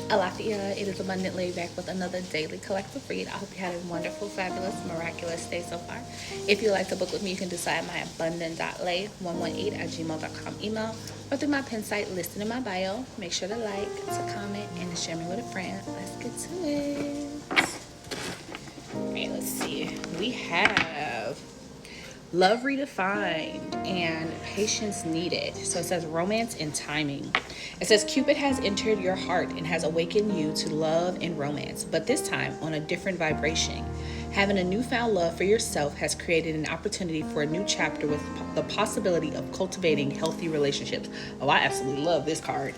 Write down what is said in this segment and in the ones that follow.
Alafia, it is Abundant Lei back with another daily collective read. I hope you had a wonderful, fabulous, miraculous day so far. If you'd like to book with me, you can decide my abundant.lay118@gmail.com email or through my pin site listed in my bio. Make sure to like, to comment, and to share me with a friend. Let's get to it. Alright, let's see. We have love redefined and patience needed. So it says romance and timing. It says Cupid has entered your heart and has awakened you to love and romance, but this time on a different vibration. Having a newfound love for yourself has created an opportunity for a new chapter with the possibility of cultivating healthy relationships. Oh, I absolutely love this card.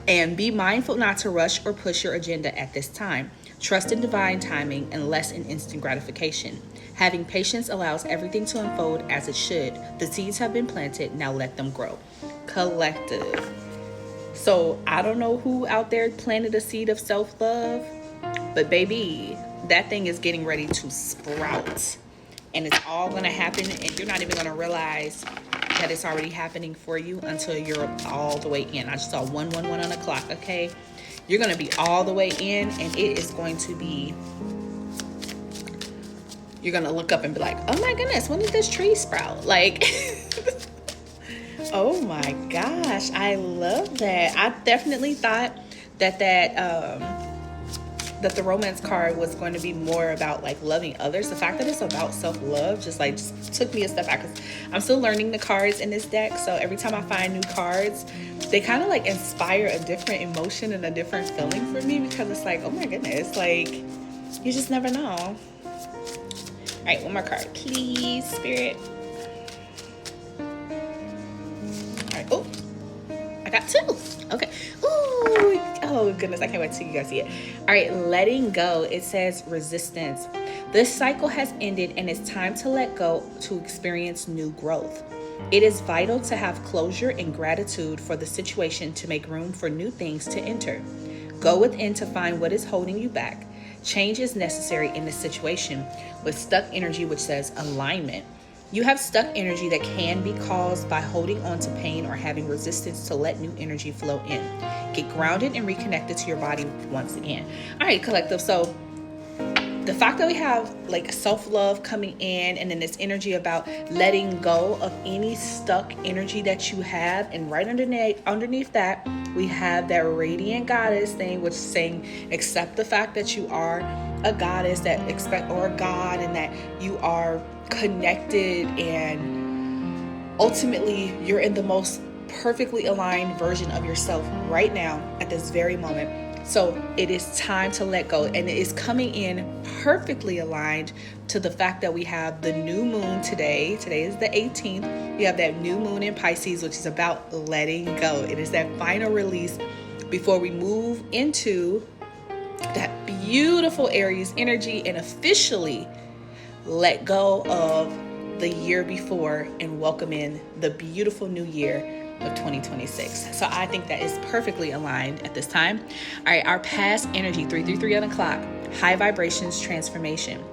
And be mindful not to rush or push your agenda at this time. Trust in divine timing and less in instant gratification. Having patience allows everything to unfold as it should. The seeds have been planted, now let them grow. Collective. So I don't know who out there planted a seed of self-love, but baby, that thing is getting ready to sprout. And it's all going to happen, and you're not even going to realize that it's already happening for you until you're all the way in. I just saw 111 on the clock, okay? You're going to be all the way in, and it is going to be... You're going to look up and be like, oh my goodness, when did this tree sprout? Like, oh my gosh, I love that. I definitely thought that the romance card was going to be more about like loving others. The fact that it's about self-love just took me a step back, because I'm still learning the cards in this deck. So every time I find new cards, they kind of like inspire a different emotion and a different feeling for me, because it's like, oh my goodness, like you just never know. All right, one more card, please, Spirit. All right, oh, I got two. Okay. Ooh, oh goodness, I can't wait till you guys see it. All right, letting go. It says resistance. This cycle has ended and it's time to let go to experience new growth. It is vital to have closure and gratitude for the situation to make room for new things to enter. Go within to find what is holding you back. Change is necessary in this situation, with stuck energy, which says alignment. You have stuck energy that can be caused by holding on to pain or having resistance to let new energy flow in. Get grounded and reconnected to your body once again. All right, collective. So the fact that we have like self-love coming in, and then this energy about letting go of any stuck energy that you have, and right underneath that we have that radiant goddess thing, which is saying accept the fact that you are a goddess, or a god, and that you are connected, and ultimately you're in the most perfectly aligned version of yourself right now at this very moment. So it is time to let go, and it is coming in perfectly aligned to the fact that we have the new moon today. Today is the 18th. We have that new moon in Pisces, which is about letting go. It is that final release before we move into that beautiful Aries energy and officially let go of the year before and welcome in the beautiful new year of 2026. So I think that is perfectly aligned at this time. All right, our past energy, 333 on the clock, high vibrations transformation.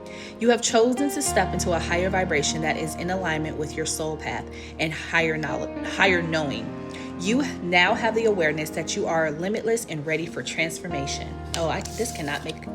You have chosen to step into a higher vibration that is in alignment with your soul path and higher knowledge, higher knowing. You now have the awareness that you are limitless and ready for transformation. This cannot make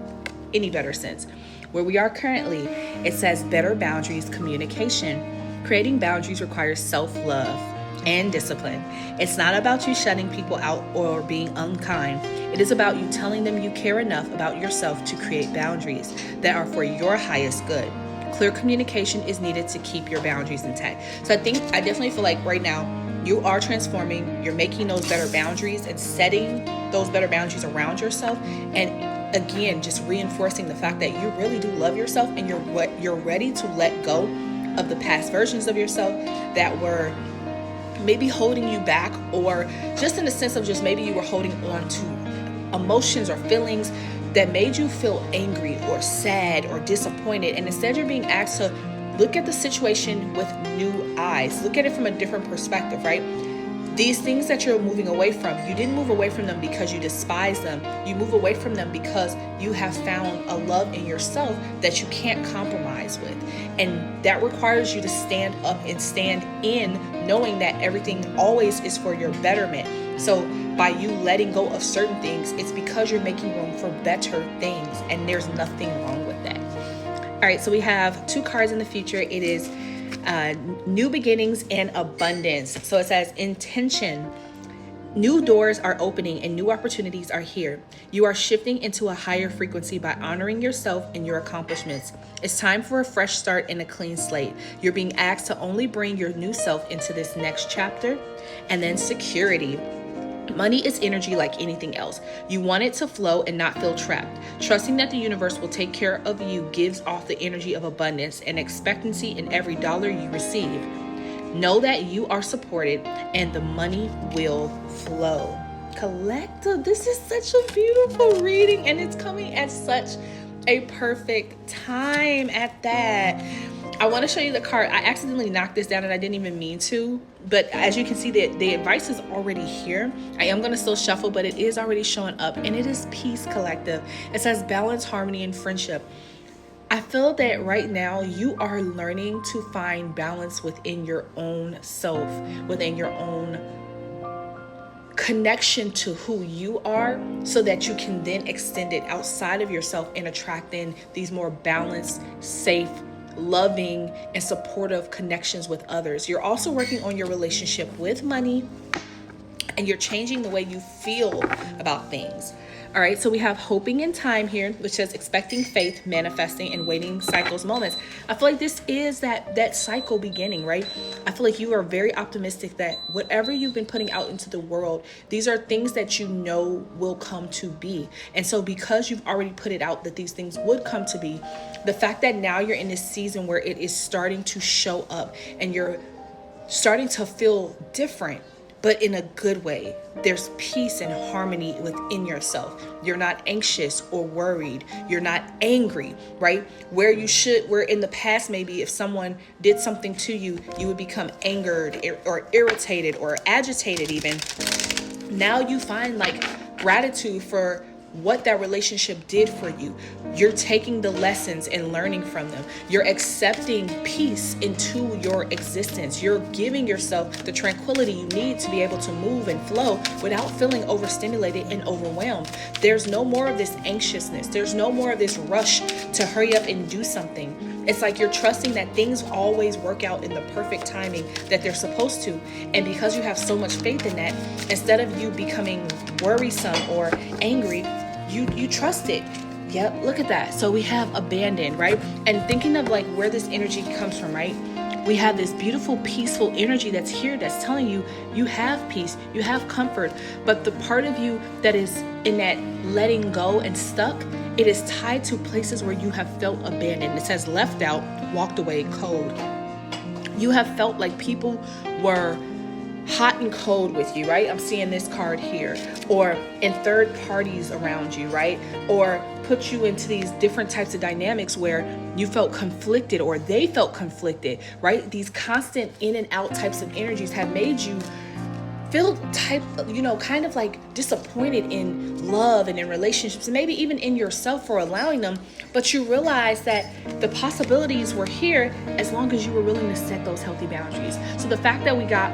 any better sense. Where we are currently, it says better boundaries, communication. Creating boundaries requires self-love and discipline. It's not about you shutting people out or being unkind. It is about you telling them you care enough about yourself to create boundaries that are for your highest good. Clear communication is needed to keep your boundaries intact. So I definitely feel like right now you are transforming, you're making those better boundaries and setting those better boundaries around yourself. And again, just reinforcing the fact that you really do love yourself, and you're ready to let go of the past versions of yourself that were maybe holding you back, or just in the sense of just maybe you were holding on to emotions or feelings that made you feel angry or sad or disappointed. And instead you're being asked to look at the situation with new eyes, look at it from a different perspective, right? These things that you're moving away from, you didn't move away from them because you despise them. You move away from them because you have found a love in yourself that you can't compromise with. And that requires you to stand up and stand in, knowing that everything always is for your betterment. So by you letting go of certain things, it's because you're making room for better things, and there's nothing wrong with that. All right, so we have 2 cards in the future. It is new beginnings and abundance. So it says intention. New doors are opening and new opportunities are here. You are shifting into a higher frequency by honoring yourself and your accomplishments. It's time for a fresh start and a clean slate. You're being asked to only bring your new self into this next chapter. And then security. Money is energy like anything else. You want it to flow and not feel trapped. Trusting that the universe will take care of you gives off the energy of abundance and expectancy in every dollar you receive. Know that you are supported and the money will flow. Collective, this is such a beautiful reading, and it's coming at such a perfect time at that. I want to show you the card. I accidentally knocked this down and I didn't even mean to, but as you can see, the advice is already here. I am going to still shuffle, but it is already showing up, and it is peace, collective. It says balance, harmony, and friendship. I feel that right now you are learning to find balance within your own self, within your own connection to who you are, so that you can then extend it outside of yourself and attract in these more balanced, safe, loving, and supportive connections with others. You're also working on your relationship with money, and you're changing the way you feel about things. All right, so we have hoping in time here, which says expecting faith, manifesting, and waiting cycles, moments. I feel like this is that cycle beginning, right? I feel like you are very optimistic that whatever you've been putting out into the world, these are things that you know will come to be. And so because you've already put it out that these things would come to be, the fact that now you're in this season where it is starting to show up and you're starting to feel different, but in a good way. There's peace and harmony within yourself. You're not anxious or worried. You're not angry, right? Where in the past, maybe if someone did something to you, you would become angered or irritated or agitated even. Now you find like gratitude for what that relationship did for you. You're taking the lessons and learning from them. You're accepting peace into your existence. You're giving yourself the tranquility you need to be able to move and flow without feeling overstimulated and overwhelmed. There's no more of this anxiousness. There's no more of this rush to hurry up and do something. It's like you're trusting that things always work out in the perfect timing that they're supposed to. And because you have so much faith in that, instead of you becoming worrisome or angry, you trust it. Yep, look at that. So we have abandoned, right? And thinking of like where this energy comes from, right? We have this beautiful, peaceful energy that's here that's telling you you have peace, you have comfort. But the part of you that is in that letting go and stuck, it is tied to places where you have felt abandoned. It says left out, walked away, cold. You have felt like people were hot and cold with you, right? I'm seeing this card here. Or in third parties around you, right? Or put you into these different types of dynamics where you felt conflicted or they felt conflicted, right? These constant in and out types of energies have made you feel kind of like disappointed in love and in relationships, and maybe even in yourself for allowing them. But you realize that the possibilities were here as long as you were willing to set those healthy boundaries. So the fact that we got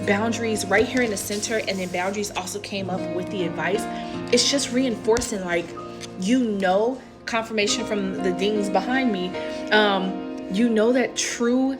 boundaries right here in the center, and then boundaries also came up with the advice, it's just reinforcing, like, confirmation from the dings behind me, that true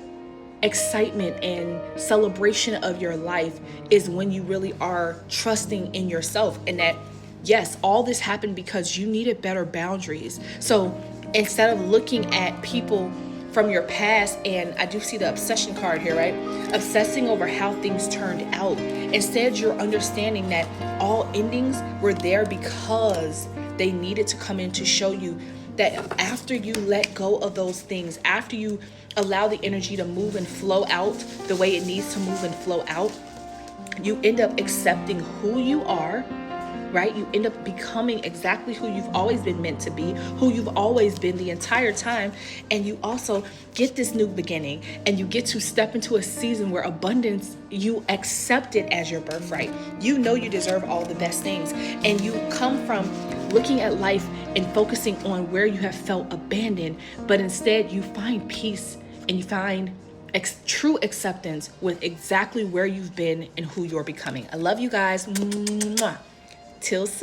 excitement and celebration of your life is when you really are trusting in yourself, and that yes, all this happened because you needed better boundaries. So instead of looking at people from your past, and I do see the obsession card here, right? Obsessing over how things turned out. Instead, you're understanding that all endings were there because they needed to come in to show you that after you let go of those things, after you allow the energy to move and flow out the way it needs to move and flow out, you end up accepting who you are, right? You end up becoming exactly who you've always been meant to be, who you've always been the entire time. And you also get this new beginning, and you get to step into a season where abundance, you accept it as your birthright. You know you deserve all the best things. And you come from looking at life and focusing on where you have felt abandoned, but instead you find peace and you find true acceptance with exactly where you've been and who you're becoming. I love you guys. Mwah. Till soon.